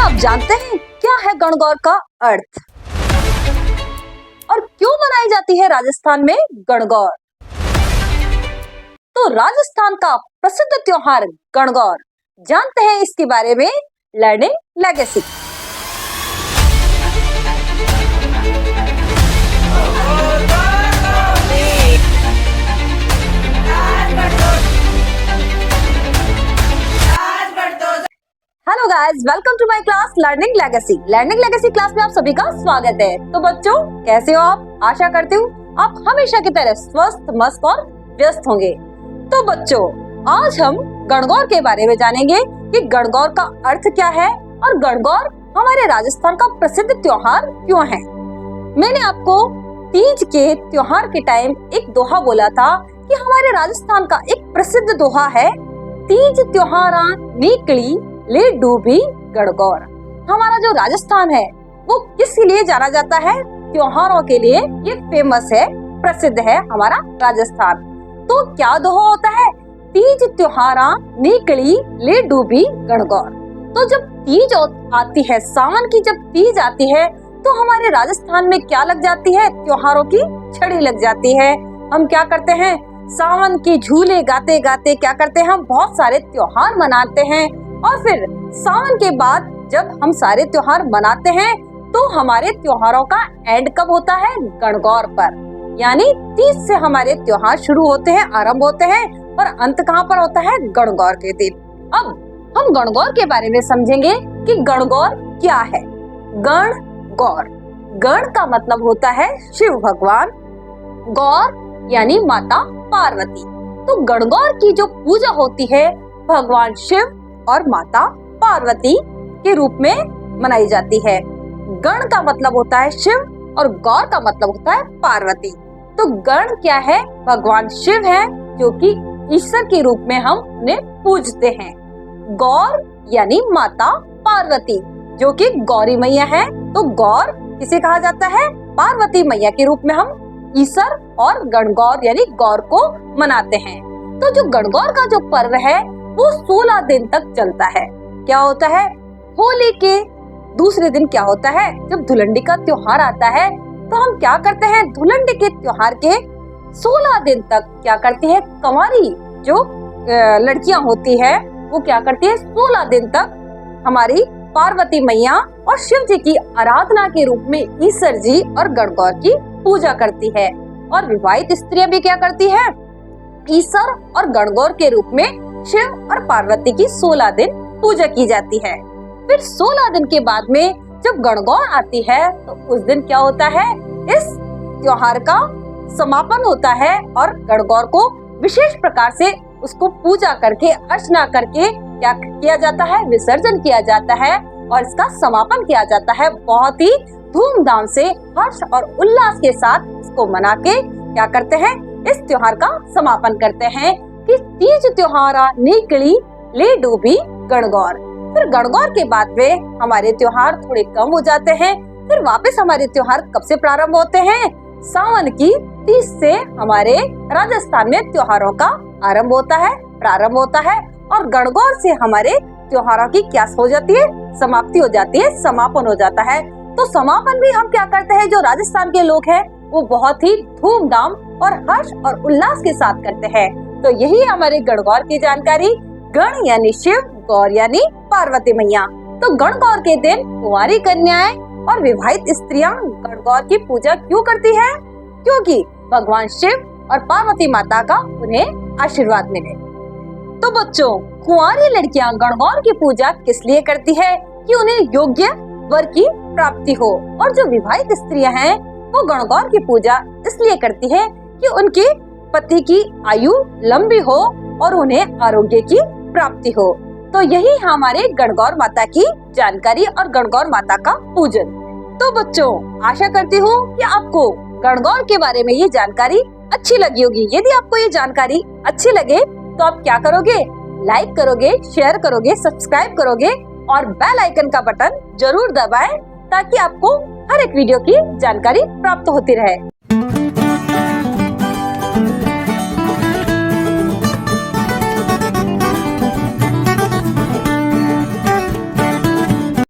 आप जानते हैं क्या है गणगौर का अर्थ और क्यों मनाई जाती है राजस्थान में गणगौर? तो राजस्थान का प्रसिद्ध त्योहार गणगौर, जानते हैं इसके बारे में learning legacy. Hello guys, welcome to my class learning legacy. Learning legacy class में आप सभी का स्वागत है। तो बच्चों, कैसे हो आप? आशा करती हूँ आप हमेशा की तरह स्वस्थ, मस्त और व्यस्त होंगे। तो बच्चों, आज हम गणगौर के बारे में जानेंगे कि गणगौर का अर्थ क्या है और गणगौर हमारे राजस्थान का प्रसिद्ध त्योहार क्यों है। मैंने आपको तीज के त्योहार के टाइम एक दोहा बोला था कि हमारे राजस्थान का एक प्रसिद्ध दोहा है, तीज त्योहारा निकली ले डूबी गणगौर। हमारा जो राजस्थान है वो किस लिए जाना जाता है? त्योहारों के लिए ये फेमस है, प्रसिद्ध है हमारा राजस्थान। तो क्या दोहा होता है? तीज त्योहारा निकली ले डूबी गणगौर। तो जब तीज आती है, सावन की जब तीज आती है, तो हमारे राजस्थान में क्या लग जाती है? त्योहारों की छड़ी लग जाती है। हम क्या करते हैं? सावन के झूले गाते गाते क्या करते हैं? हम बहुत सारे त्योहार मनाते हैं। और फिर सावन के बाद जब हम सारे त्योहार मनाते हैं तो हमारे त्योहारों का एंड कब होता है? गणगौर पर। यानी तीज से हमारे त्योहार शुरू होते हैं, आरंभ होते हैं, और अंत कहाँ पर होता है? गणगौर के दिन। अब हम गणगौर के बारे में समझेंगे कि गणगौर क्या है। गण गौर, गण का मतलब होता है शिव भगवान, गौर यानी माता पार्वती। तो गणगौर की जो पूजा होती है भगवान शिव और माता पार्वती के रूप में मनाई जाती है। गण का मतलब होता है शिव और गौर का मतलब होता है पार्वती। तो गण क्या है? भगवान शिव है जो कि ईश्वर के रूप में हम उन्हें पूजते हैं। गौर यानी माता पार्वती जो कि गौरी मैया है। तो गौर किसे कहा जाता है? पार्वती मैया के रूप में हम ईश्वर और गणगौर यानी गौर को मनाते हैं। तो जो गणगौर का जो पर्व है वो 16 दिन तक चलता है। क्या होता है? होली के दूसरे दिन क्या होता है? जब धुलंडी का त्योहार आता है तो हम क्या करते हैं? धुलंडी के त्योहार के 16 दिन तक क्या करती है? कंवारी जो लड़कियां होती है वो क्या करती है? 16 दिन तक हमारी पार्वती मैया और शिव जी की आराधना के रूप में ईश्वर जी और गणगौर की पूजा करती है। और विवाहित स्त्रियां भी क्या करती है? ईश्वर और गणगौर के रूप में शिव और पार्वती की 16 दिन पूजा की जाती है। फिर 16 दिन के बाद में जब गणगौर आती है तो उस दिन क्या होता है? इस त्योहार का समापन होता है और गणगौर को विशेष प्रकार से उसको पूजा करके, अर्चना करके क्या किया जाता है? विसर्जन किया जाता है और इसका समापन किया जाता है। बहुत ही धूमधाम से, हर्ष और उल्लास के साथ इसको मना के क्या करते हैं? इस त्योहार का समापन करते हैं कि तीज त्योहारा निकली ले डूबी गणगौर। फिर गणगौर के बाद में हमारे त्योहार थोड़े कम हो जाते हैं। फिर वापस हमारे त्योहार कब से प्रारंभ होते हैं? सावन की तीज से हमारे राजस्थान में त्योहारों का आरंभ होता है, प्रारंभ होता है। और गणगौर से हमारे त्योहारों की क्या हो जाती है? समाप्ति हो जाती है, समापन हो जाता है। तो समापन भी हम क्या करते हैं? जो राजस्थान के लोग हैं वो बहुत ही धूमधाम और हर्ष और उल्लास के साथ करते हैं। तो यही है हमारे गणगौर की जानकारी। गण यानी शिव, गौर यानी पार्वती मैया। तो गणगौर के दिन कुंवारी कन्याएं और विवाहित स्त्रियां गणगौर की पूजा क्यों करती है? क्योंकि भगवान शिव और पार्वती माता का उन्हें आशीर्वाद मिले। तो बच्चों, कुंवारी लड़कियां गणगौर की पूजा किस लिए करती है? कि उन्हें योग्य वर की प्राप्ति हो। और जो विवाहित स्त्रियां हैं वो गणगौर की पूजा इसलिए करती है कि उनके पति की आयु लंबी हो और उन्हें आरोग्य की प्राप्ति हो। तो यही हमारे गणगौर माता की जानकारी और गणगौर माता का पूजन। तो बच्चों, आशा करती हूँ कि आपको गणगौर के बारे में ये जानकारी अच्छी लगी होगी। यदि आपको ये जानकारी अच्छी लगे तो आप क्या करोगे? लाइक करोगे, शेयर करोगे, सब्सक्राइब करोगे और बेल आइकन का बटन जरूर दबाएं ताकि आपको हर एक वीडियो की जानकारी प्राप्त होती रहे।